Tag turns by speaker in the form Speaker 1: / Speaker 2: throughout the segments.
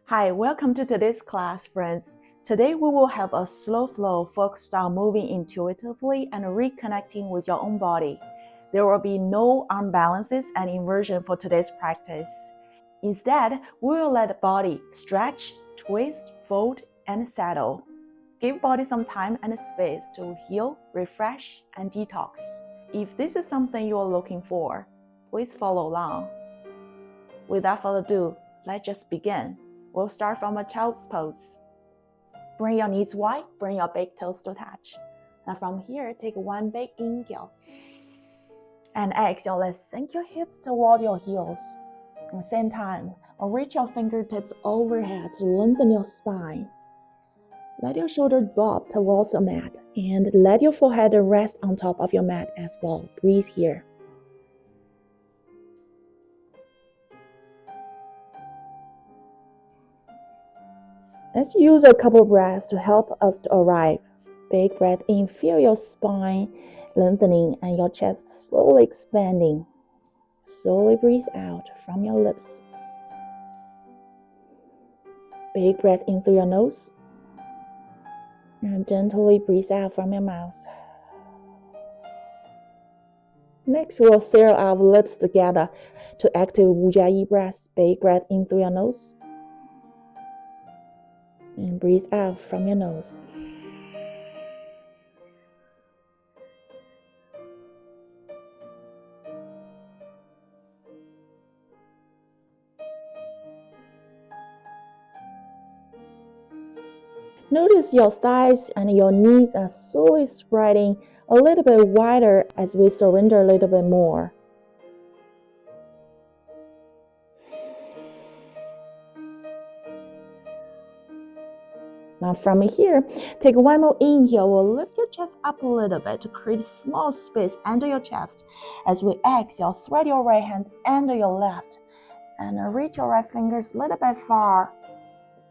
Speaker 1: Hi, welcome to today's class, friends. Today we will have a slow flow focused on moving intuitively and reconnecting with your own body. There will be no arm balances and inversion for today's practice. Instead, we will let the body stretch, twist, fold, and settle. Give body some time and space to heal, refresh, and detox. If this is something you are looking for, please follow along. Without further ado, let's just begin. We'll start from a child's pose. Bring your knees wide, bring your big toes to touch. Now from here, take one big inhale. And exhale, let's sink your hips towards your heels. At the same time, reach your fingertips overhead to lengthen your spine. Let your shoulder drop towards the mat and let your forehead rest on top of your mat as well. Breathe here. Let's use a couple breaths to help us to arrive. Big breath in, feel your spine lengthening and your chest slowly expanding. Slowly breathe out from your lips. Big breath in through your nose. And gently breathe out from your mouth. Next, we'll seal our lips together to active Ujjayi breath. Big breath in through your nose. And breathe out from your nose. Notice your thighs and your knees are slowly spreading a little bit wider as we surrender a little bit more. Now from here, take one more inhale. We'll lift your chest up a little bit to create a small space under your chest. As we exhale, thread your right hand under your left and reach your right fingers a little bit far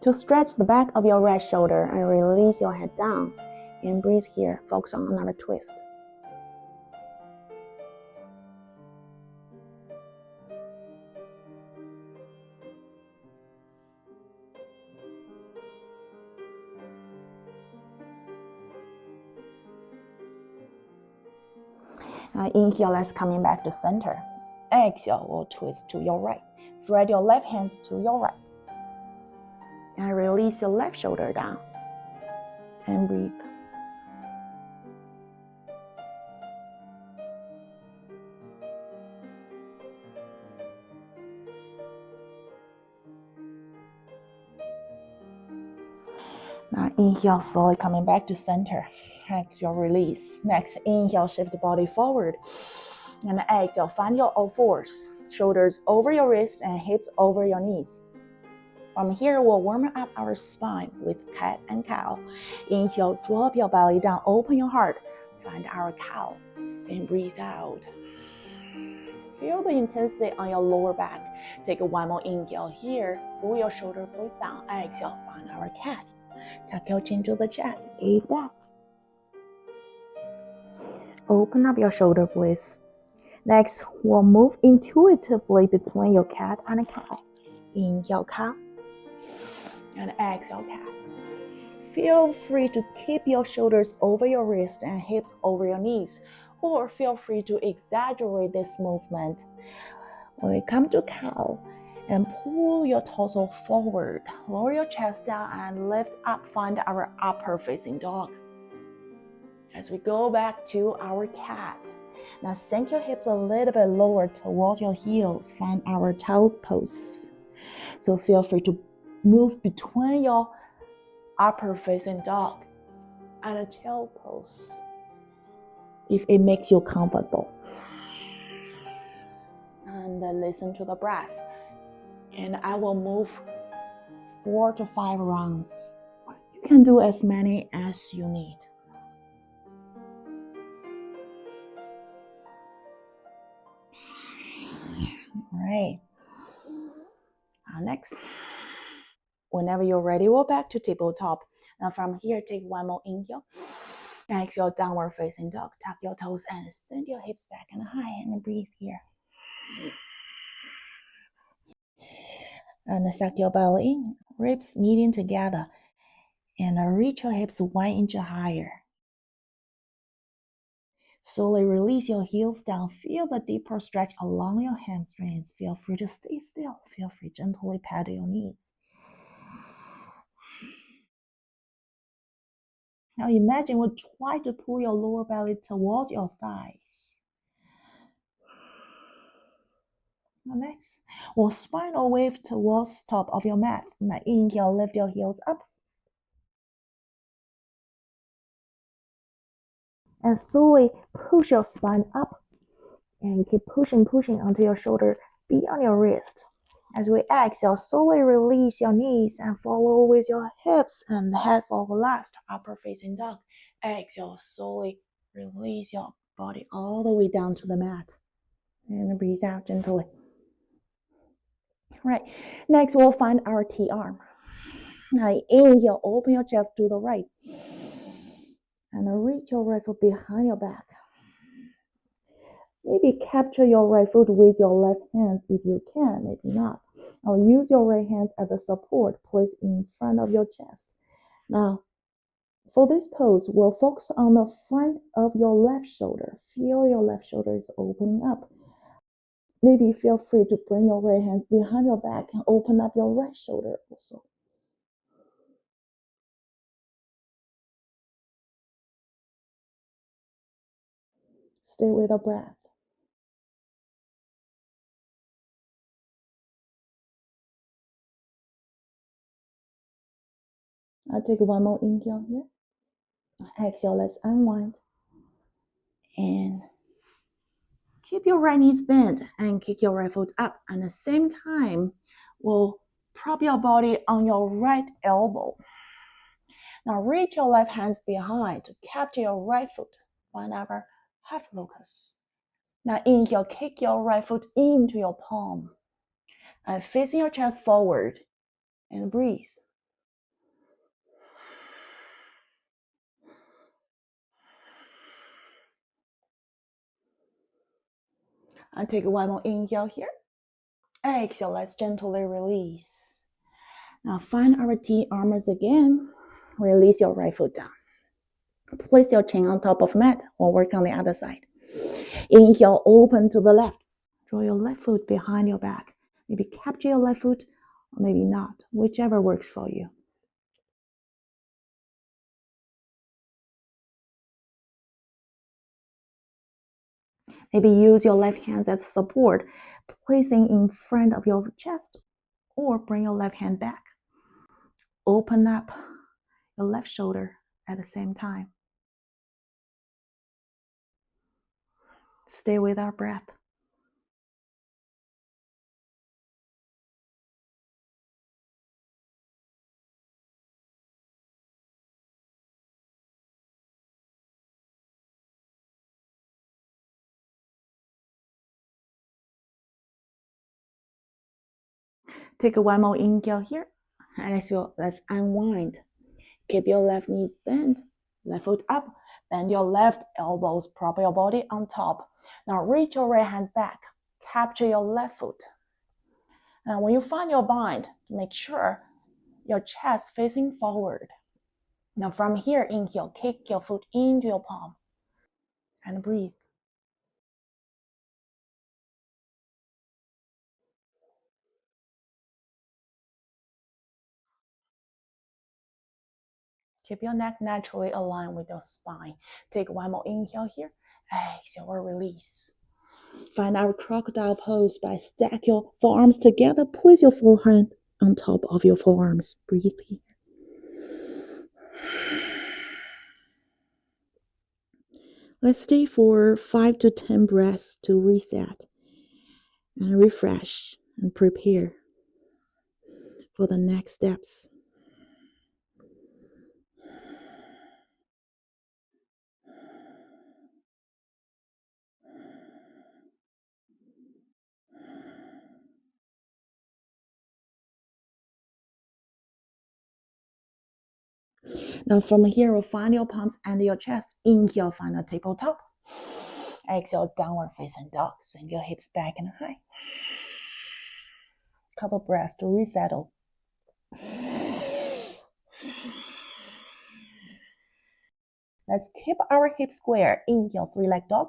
Speaker 1: to stretch the back of your right shoulder and release your head down. And breathe here. Focus on another twist. Inhale, let's coming back to center. Exhale, we'll twist to your right. Thread your left hands to your right. And release your left shoulder down. And breathe. Now inhale, slowly coming back to center. Exhale, release. Next, inhale, shift the body forward. And exhale, find your all fours. Shoulders over your wrists and hips over your knees. From here, we'll warm up our spine with cat and cow. Inhale, drop your belly down, open your heart. Find our cow. And breathe out. Feel the intensity on your lower back. Take one more inhale here. Pull your shoulder blades down. Exhale, find our cat. Tuck your chin to the chest. Breathe back. Open up your shoulder blades. Next, we'll move intuitively between your cat and a cow. Inhale, cow. And exhale, cat. Feel free to keep your shoulders over your wrists and hips over your knees, or feel free to exaggerate this movement. When we come to cow, and pull your torso forward, lower your chest down and lift up, find our upper facing dog. As we go back to our cat, now sink your hips a little bit lower towards your heels, find our child pose. So feel free to move between your upper facing dog and a child pose if it makes you comfortable. And then listen to the breath. And I will move 4 to 5 rounds. You can do as many as you need. All right. Next, whenever you're ready, we'll back to tabletop. Now from here, take one more inhale. Exhale, downward facing dog. Tuck your toes and send your hips back and high and breathe here. And suck your belly in. ribs meeting together, and reach your hips 1 inch higher. Slowly release your heels down. Feel the deeper stretch along your hamstrings. Feel free to stay still. Feel free to gently pat your knees. Now imagine we'll try to pull your lower belly towards your thighs. Next, we'll spinal wave towards top of your mat. Now inhale, lift your heels up. And slowly push your spine up. And keep pushing until your shoulder beyond your wrist. As we exhale, slowly release your knees and follow with your hips and head forward last, upper facing dog. Exhale, slowly release your body all the way down to the mat. And breathe out gently. Right. Next, we'll find our T-arm. Now, inhale, open your chest to the right. And reach your right foot behind your back. Maybe capture your right foot with your left hand if you can, maybe not. Or use your right hand as a support placed in front of your chest. Now, for this pose, we'll focus on the front of your left shoulder. Feel your left shoulder is opening up. Maybe feel free to bring your right hand behind your back and open up your right shoulder also. Stay with the breath. I'll take one more inhale here. Exhale, let's unwind. And keep your right knees bent and kick your right foot up. At the same time, we'll prop your body on your right elbow. Now reach your left hands behind to capture your right foot. Find our half locus. Now inhale, kick your right foot into your palm. And facing your chest forward. And breathe. And take one more inhale here. Exhale, let's gently release. Now find our T-arms again. Release your right foot down. Place your chin on top of mat or work on the other side. Inhale, open to the left. Draw your left foot behind your back. Maybe capture your left foot, or maybe not, whichever works for you. Maybe use your left hand as support, placing in front of your chest, or bring your left hand back. Open up your left shoulder at the same time. Stay with our breath. Take one more inhale here. And let's unwind. Keep your left knees bent, left foot up. Bend your left elbows, prop your body on top. Now reach your right hands back. Capture your left foot. And when you find your bind, make sure your chest facing forward. Now from here, inhale, kick your foot into your palm. And breathe. Keep your neck naturally aligned with your spine. Take one more inhale here. Exhale or release. Find our crocodile pose by stack your forearms together. Place your forehand on top of your forearms. Breathe here. Let's stay for 5 to 10 breaths to reset and refresh and prepare for the next steps. Now from here, we'll find your palms under your chest. Inhale, find a tabletop. Exhale, downward facing dog. Send your hips back and high. Couple breaths to resettle. Let's keep our hips square. Inhale, three-leg dog.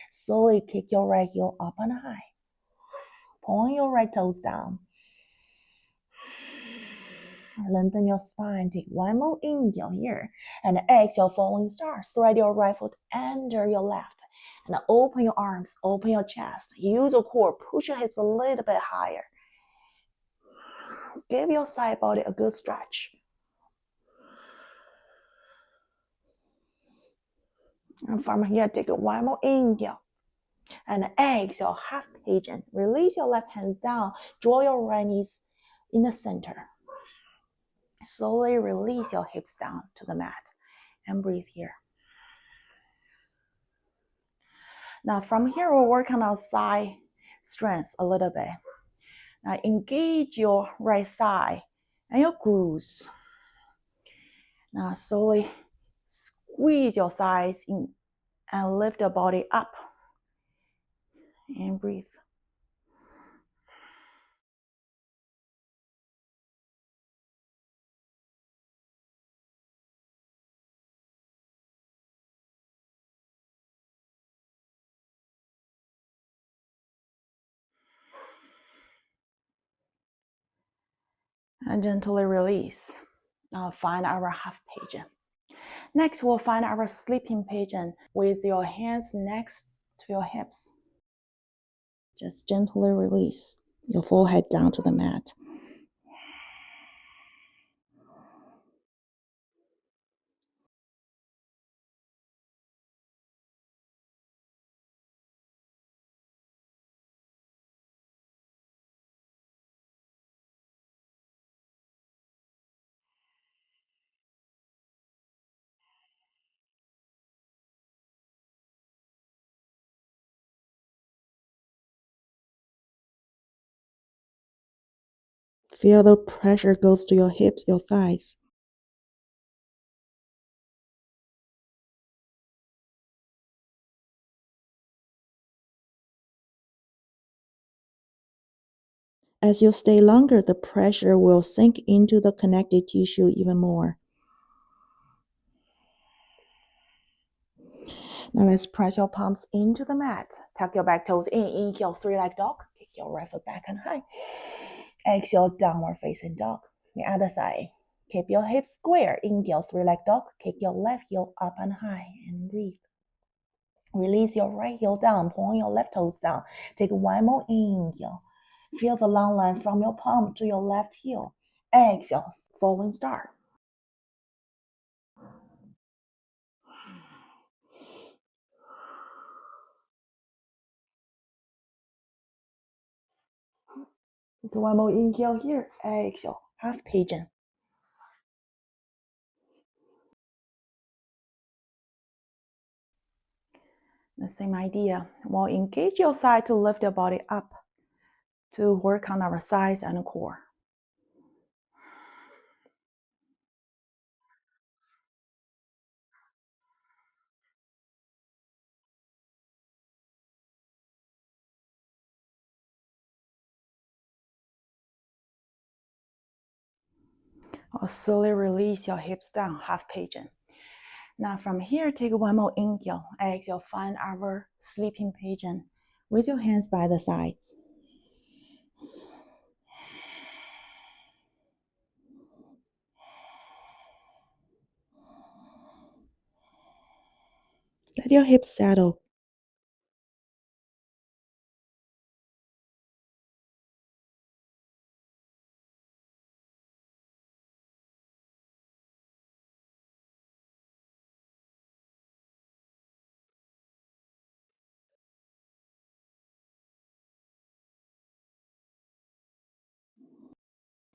Speaker 1: Slowly kick your right heel up and high. Point your right toes down. Lengthen your spine. Take one more inhale here. And exhale, falling star. Thread your right foot under your left. And open your arms, open your chest. Use your core. Push your hips a little bit higher. Give your side body a good stretch. And from here, take one more inhale. And exhale, half pigeon. Release your left hand down. Draw your right knees in the center. Slowly release your hips down to the mat. And breathe here. Now from here, we'll work on our thigh strength a little bit. Now engage your right thigh and your glutes. Now slowly squeeze your thighs in and lift the body up. And breathe. And gently release. Now find our half pigeon. Next, we'll find our sleeping pigeon with your hands next to your hips. Just gently release your forehead down to the mat. Feel the pressure goes to your hips, your thighs. As you stay longer, the pressure will sink into the connective tissue even more. Now let's press your palms into the mat. Tuck your back toes in. Inhale, three-leg dog. Kick your right foot back and high. Exhale, downward facing dog. The other side. Keep your hips square. Inhale, three-leg dog. Kick your left heel up and high and breathe. Release your right heel down. Point your left toes down. Take one more inhale. Feel the long line from your palm to your left heel. Exhale, falling star. Take one more inhale here. Exhale, half pigeon. The same idea. We'll engage your side to lift your body up to work on our thighs and core. Or slowly release your hips down, half pigeon. Now from here, take one more inhale. Exhale, find our sleeping pigeon with your hands by the sides. Let your hips settle.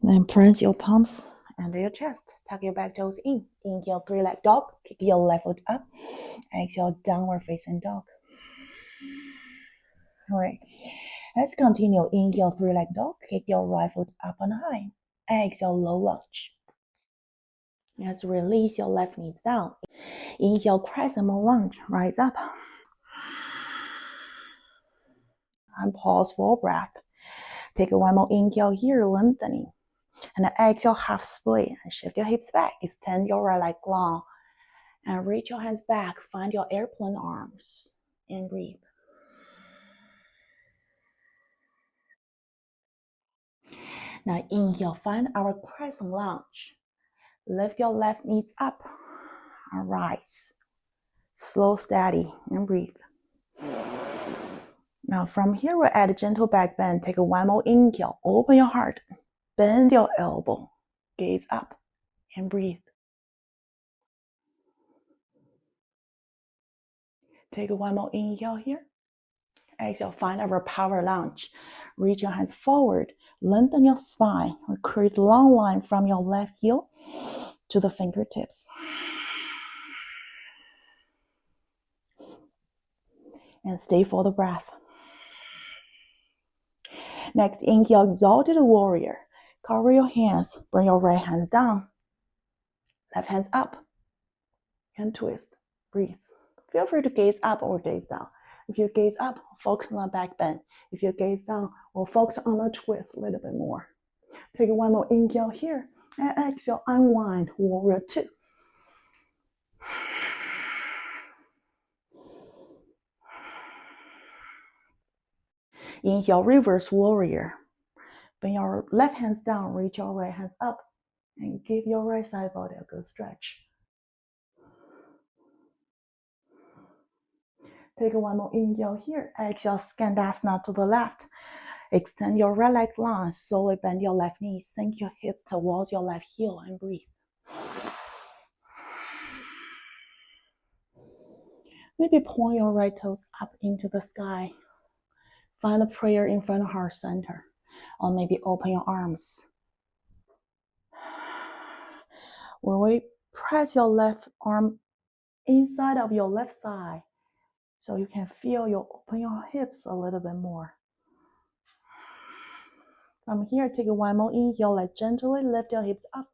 Speaker 1: Then press your palms under your chest. Tuck your back toes in. Inhale, three-leg dog. Kick your left foot up. Exhale, downward facing dog. All right. Let's continue. Inhale, three-leg dog. Kick your right foot up and high. Exhale, low lunge. Let's release your left knees down. Inhale, crescent moon lunge. Rise up. And pause for breath. Take one more inhale here, lengthening. And exhale, half split. And shift your hips back. Extend your right leg long. And reach your hands back. Find your airplane arms. And breathe. Now inhale, find our crescent lunge. Lift your left knees up and rise. Slow, steady, and breathe. Now from here, we'll add a gentle back bend. Take one more inhale. Open your heart. Bend your elbow. Gaze up and breathe. Take one more inhale here. Exhale, find our power lunge. Reach your hands forward. Lengthen your spine. Create a long line from your left heel to the fingertips. And stay for the breath. Next, inhale, exalted warrior. Cover your hands. Bring your right hands down. Left hands up. And twist. Breathe. Feel free to gaze up or gaze down. If you gaze up, focus on the back bend. If you gaze down, we'll focus on the twist a little bit more. Take one more inhale here. And exhale, unwind, warrior two. Inhale, reverse warrior. Bring your left hands down, reach your right hands up, and give your right side body a good stretch. Take one more inhale here. Exhale, Skandasana to the left. Extend your right leg long, slowly bend your left knee, sink your hips towards your left heel, and breathe. Maybe point your right toes up into the sky. Find a prayer in front of heart center. Or maybe open your arms. When we press your left arm inside of your left thigh, so you can feel you open your hips a little bit more. From here, take one more inhale, gently lift your hips up.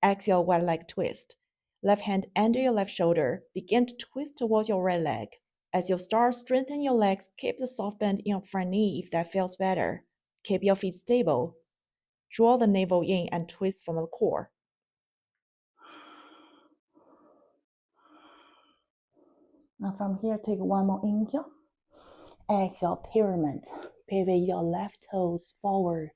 Speaker 1: Exhale, one leg twist. Left hand under your left shoulder. Begin to twist towards your right leg. As you start, strengthen your legs. Keep the soft bend in your front knee if that feels better. Keep your feet stable. Draw the navel in and twist from the core. Now from here, take one more inhale. Exhale, pyramid. Pivot your left toes forward.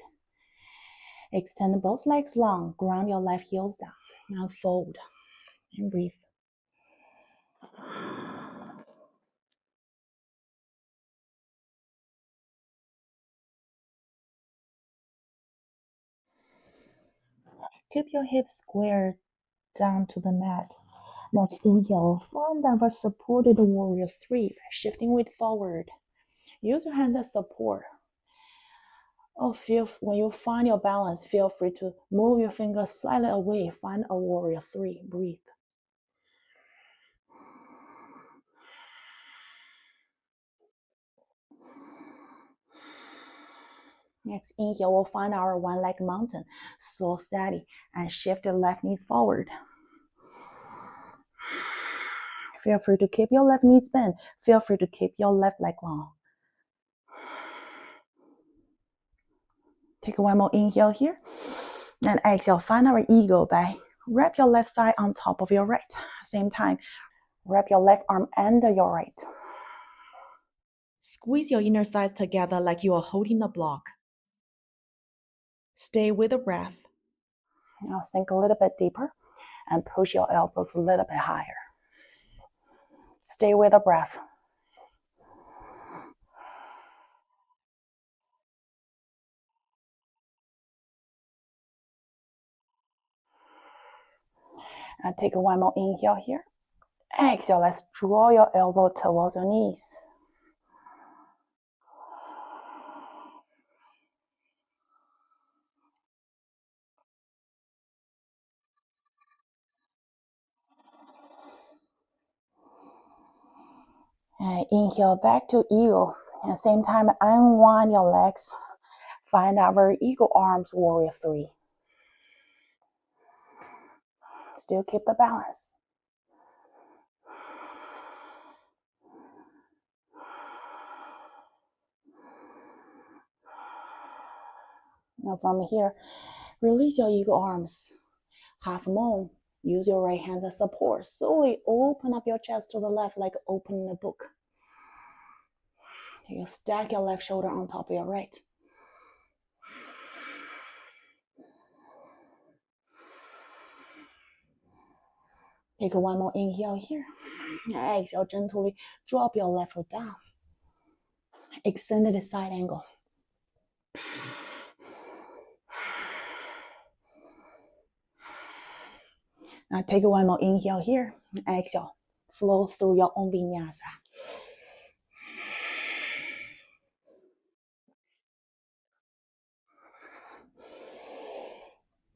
Speaker 1: Extend both legs long. Ground your left heels down. Now fold and breathe. Keep your hips squared down to the mat. Next inhale, fall downward supported warrior three by shifting weight forward. Use your hand as support. When you find your balance, feel free to move your fingers slightly away. Find a warrior three. Breathe. Next inhale, we'll find our one leg mountain. So steady and shift your left knees forward. Feel free to keep your left knees bent. Feel free to keep your left leg long. Take one more inhale here. And exhale, find our eagle by wrap your left thigh on top of your right. Same time, wrap your left arm under your right. Squeeze your inner thighs together like you are holding a block. Stay with the breath. Now sink a little bit deeper and push your elbows a little bit higher. Stay with the breath. And take one more inhale here. Exhale, let's draw your elbow towards your knees. And inhale back to eagle. At the same time, unwind your legs. Find our eagle arms, warrior three. Still keep the balance. Now from here, release your eagle arms. Half moon. Use your right hand as support. Slowly open up your chest to the left like opening a book. You stack your left shoulder on top of your right. Take one more inhale here. Exhale, gently drop your left foot down. Extended side angle. Now take one more inhale here. Exhale, flow through your own vinyasa.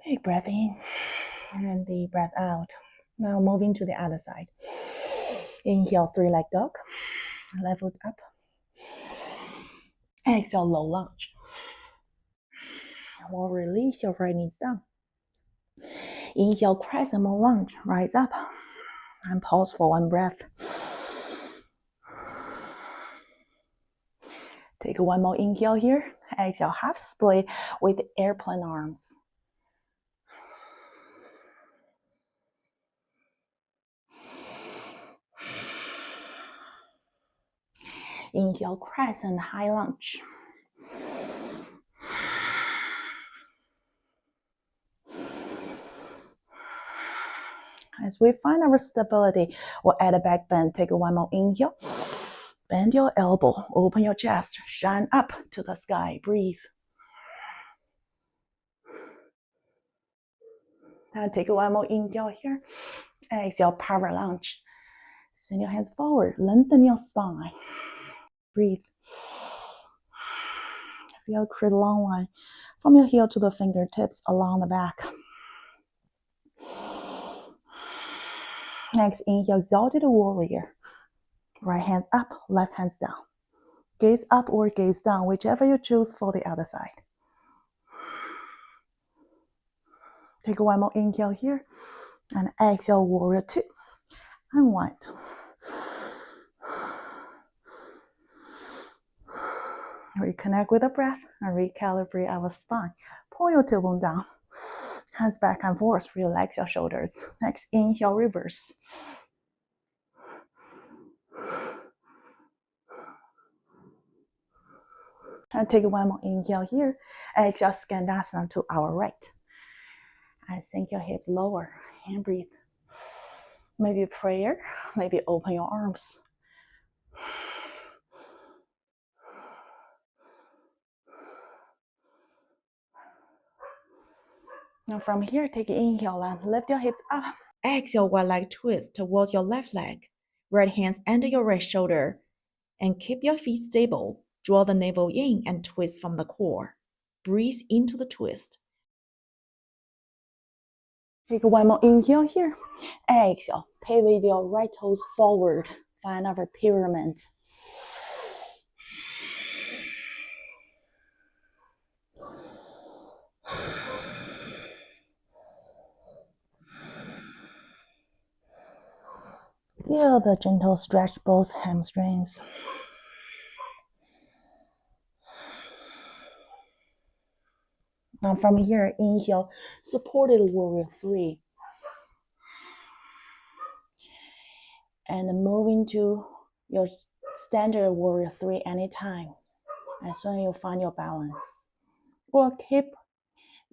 Speaker 1: Big breath in and deep breath out. Now moving to the other side. Inhale, three-leg dog. Left foot up. Exhale, low lunge. We'll release your right knees down. Inhale, crescent moon lunge. Rise up and pause for one breath. Take one more inhale here. Exhale, half split with airplane arms. Inhale, crescent high lunge. As we find our stability, we'll add a back bend. Take one more inhale. Bend your elbow, open your chest, shine up to the sky. Breathe. Now take one more inhale here. Exhale, power lunge. Send your hands forward, lengthen your spine. Breathe. Feel create a long line from your heel to the fingertips along the back. Next, inhale, exalted warrior. Right hands up, left hands down. Gaze up or gaze down, whichever you choose for the other side. Take one more inhale here. And exhale, warrior two. Unwind. Reconnect with the breath and recalibrate our spine. Pull your tailbone down. Hands back and forth. Relax your shoulders. Next, inhale, reverse. And take one more inhale here. Exhale, Skandasana to our right. And sink your hips lower and breathe. Maybe prayer, maybe open your arms. Now from here, take an inhale and lift your hips up. Exhale, one leg twist towards your left leg. Right hands under your right shoulder. And keep your feet stable. Draw the navel in and twist from the core. Breathe into the twist. Take one more inhale here. Exhale, pivot your right toes forward. Find our pyramid. Feel the gentle stretch both hamstrings. Now from here, inhale, supported warrior three. And move into your standard warrior three anytime. As soon as you find your balance. Or keep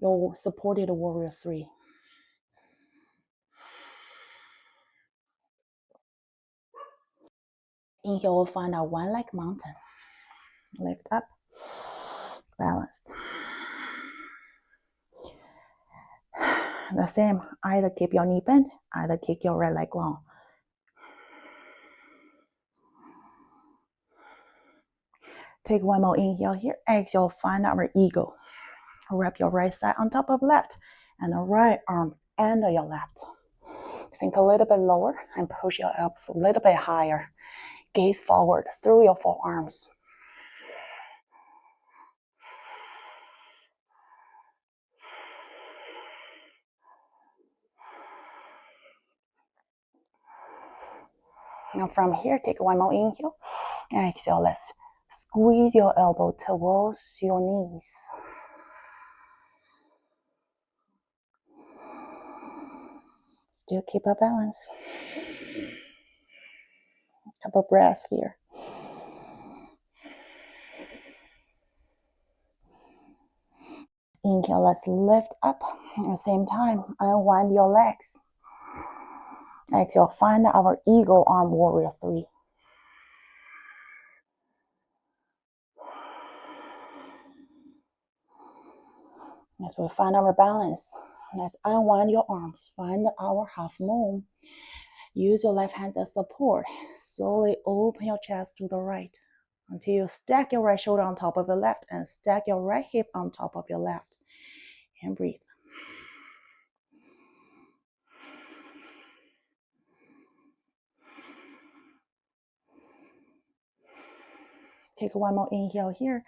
Speaker 1: your supported warrior three. Inhale, we'll find our one leg mountain. Lift up, balanced. The same, either keep your knee bent, either kick your right leg long. Take one more inhale here. Exhale, find our eagle. Wrap your right thigh on top of left and the right arm under your left. Sink a little bit lower and push your elbows a little bit higher. Gaze forward through your forearms. Now from here, take one more inhale. Exhale, let's squeeze your elbow towards your knees. Still keep a balance. Couple breaths here. Inhale, let's lift up. At the same time, unwind your legs. Exhale, find our eagle arm warrior 3. As we find our balance, let's unwind your arms. Find our half moon. Use your left hand as support. Slowly open your chest to the right until you stack your right shoulder on top of your left and stack your right hip on top of your left. And breathe. Take one more inhale here.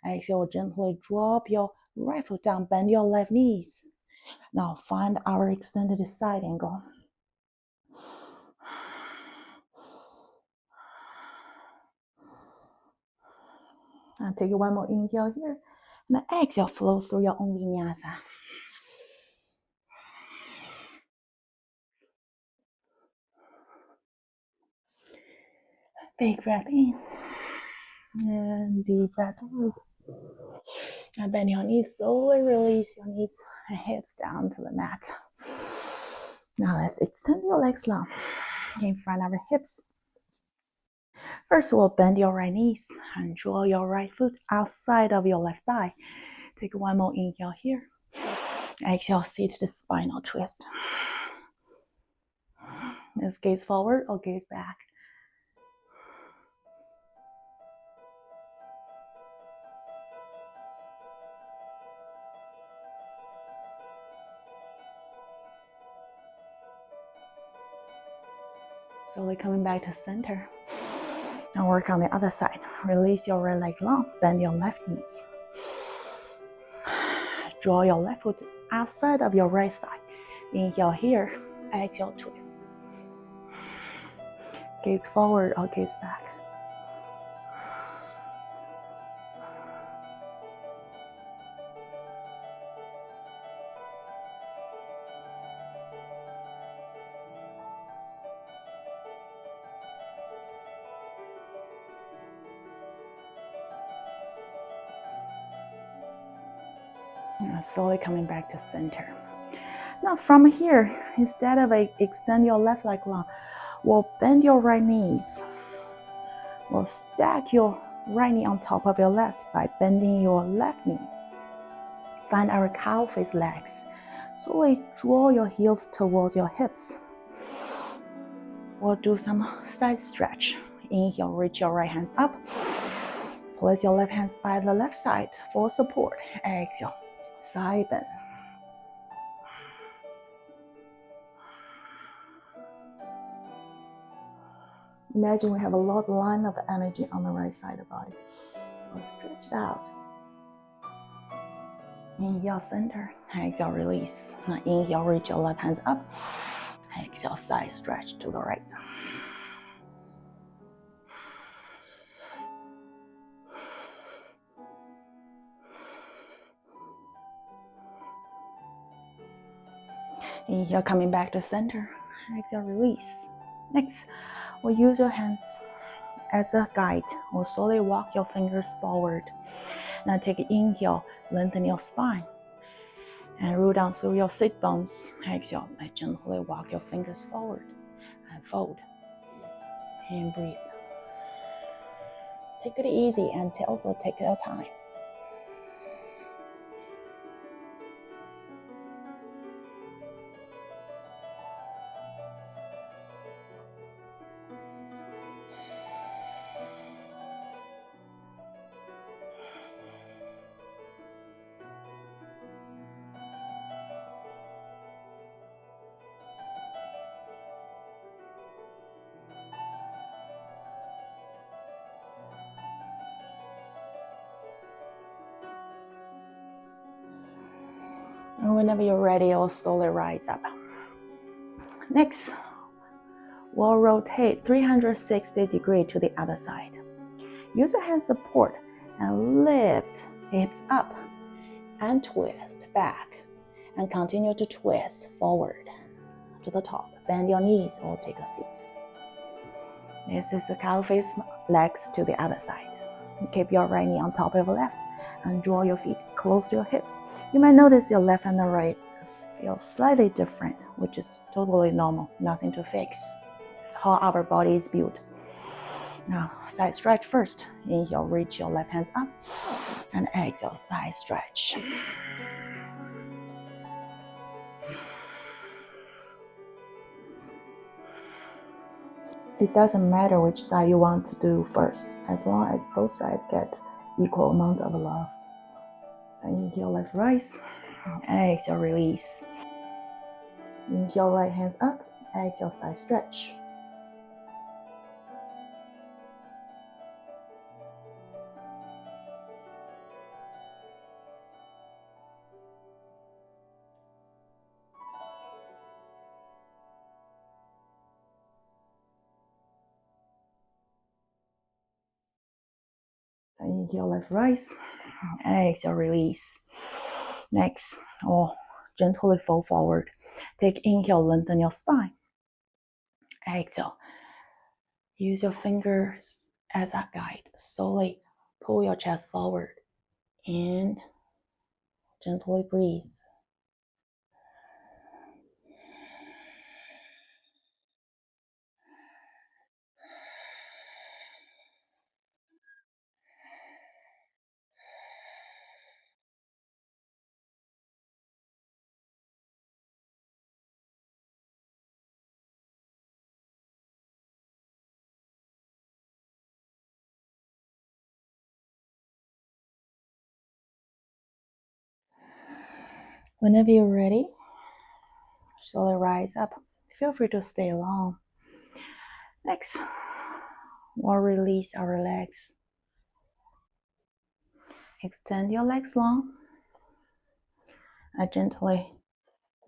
Speaker 1: Exhale, gently drop your right foot down, bend your left knees. Now find our extended side angle. And take one more inhale here. And exhale, flow through your own vinyasa. Big breath in. And deep breath out. And bend your knees, slowly release your knees and hips down to the mat. Now let's extend your legs long in front of your hips. First of all, bend your right knees and draw your right foot outside of your left thigh. Take one more inhale here. Exhale, seated spinal twist. Let's gaze forward or gaze back. Slowly coming back to center. Now work on the other side. Release your right leg long. Bend your left knees. Draw your left foot outside of your right thigh. Inhale here. Exhale, twist. Gaze forward or gaze back. Now slowly coming back to center. Now from here, instead of extend your left leg long, we'll bend your right knees. We'll stack your right knee on top of your left by bending your left knee. Find our cow face legs. Slowly draw your heels towards your hips. We'll do some side stretch. Inhale, reach your right hands up. Place your left hands by the left side for support. Exhale, side bend. Imagine we have a line of energy on the right side of the body. So stretch it out. Inhale, center. Exhale, release. Now inhale, reach your left hands up. Exhale, side stretch to the right. Inhale, coming back to center. Exhale, release. Next, we'll use your hands as a guide. We'll slowly walk your fingers forward. Now take an inhale, lengthen your spine. And roll down through your sit bones. Exhale, and gently walk your fingers forward. And fold. And breathe. Take it easy and also take your time. And whenever you're ready, you'll slowly rise up. Next, we'll rotate 360 degrees to the other side. Use your hand support and lift hips up and twist back and continue to twist forward. to the top. Bend your knees or take a seat. This is the cow face legs to the other side. Keep your right knee on top of your left and draw your feet close to your hips. You might notice your left and the right feel slightly different, which is totally normal, nothing to fix. It's how our body is built. Now, side stretch first. Inhale, reach your left hand up, and exhale, side stretch. It doesn't matter which side you want to do first, as long as both sides get equal amount of love. Inhale, left rise, exhale, release. Inhale, right hands up, exhale, side stretch. Inhale, left rise, exhale, release. Next, gently fall forward. Take inhale, lengthen your spine. Exhale. Use your fingers as a guide. Slowly pull your chest forward and gently breathe. Whenever you're ready, slowly rise up. Feel free to stay long. Next, we'll release our legs. Extend your legs long and gently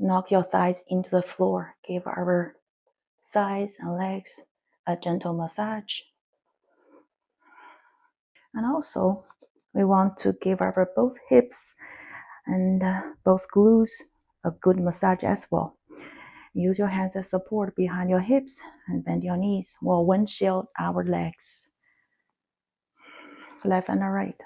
Speaker 1: knock your thighs into the floor. Give our thighs and legs a gentle massage. And also, we want to give our both hips and both glutes a good massage as well. Use your hands as support behind your hips and bend your knees while windshield our legs, left and right.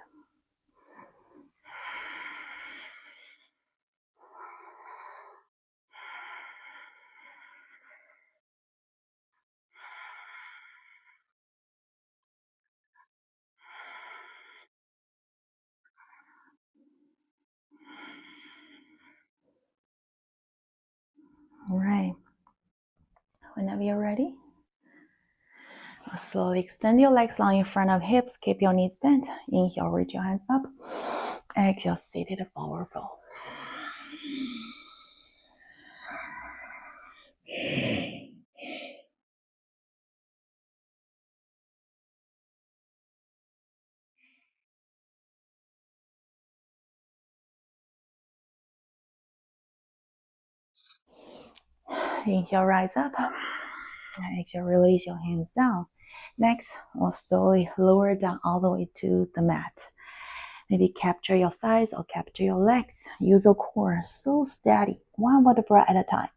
Speaker 1: All right. Whenever you're ready, slowly extend your legs long in front of hips. Keep your knees bent. Inhale, reach your hands up. Exhale, seated forward fold. Inhale, rise up. Exhale, release your hands down. Next, we'll slowly lower down all the way to the mat. Maybe capture your thighs or capture your legs. Use your core so steady, one vertebra at a time.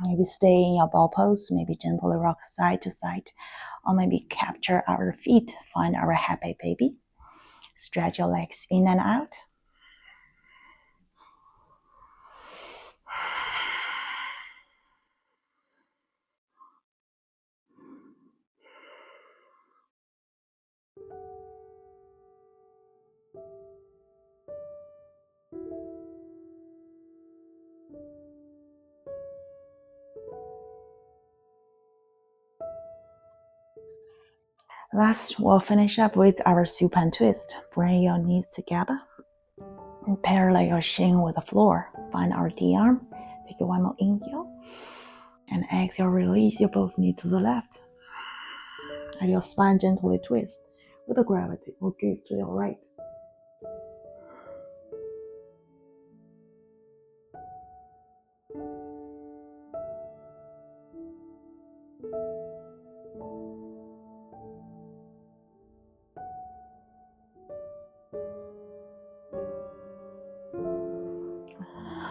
Speaker 1: Maybe stay in your ball pose, maybe gently rock side to side, or maybe capture our feet, find our happy baby. Stretch your legs in and out. Last, we'll finish up with our supine twist. Bring your knees together and parallel your shin with the floor. Find our D-arm. Take one more inhale. And exhale, release your both knees to the left. And your spine gently twist with the gravity or gaze to your right.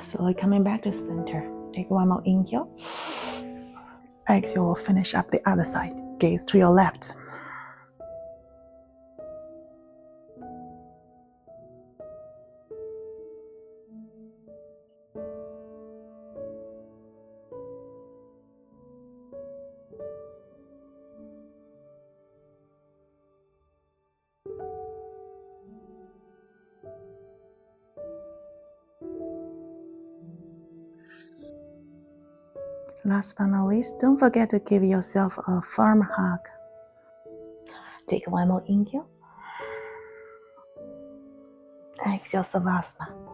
Speaker 1: Slowly coming back to center. Take one more inhale. Exhale, we'll finish up the other side. Gaze to your left. Last but not least, don't forget to give yourself a firm hug. Take one more inhale. Exhale, Savasana.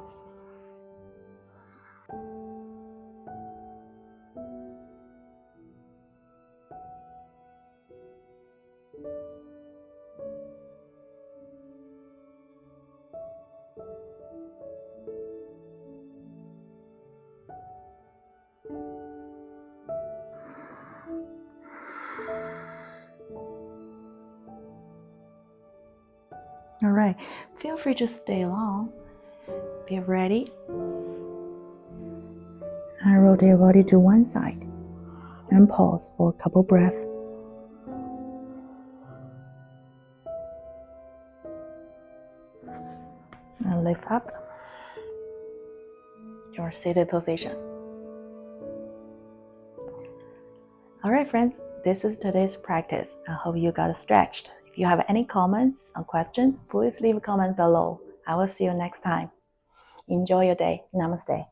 Speaker 1: All right, feel free to stay long. Be ready. And rotate your body to one side. And pause for a couple breaths. And lift up your seated position. All right, friends, this is today's practice. I hope you got stretched. If you have any comments or questions, please leave a comment below. I will see you next time. Enjoy your day. Namaste.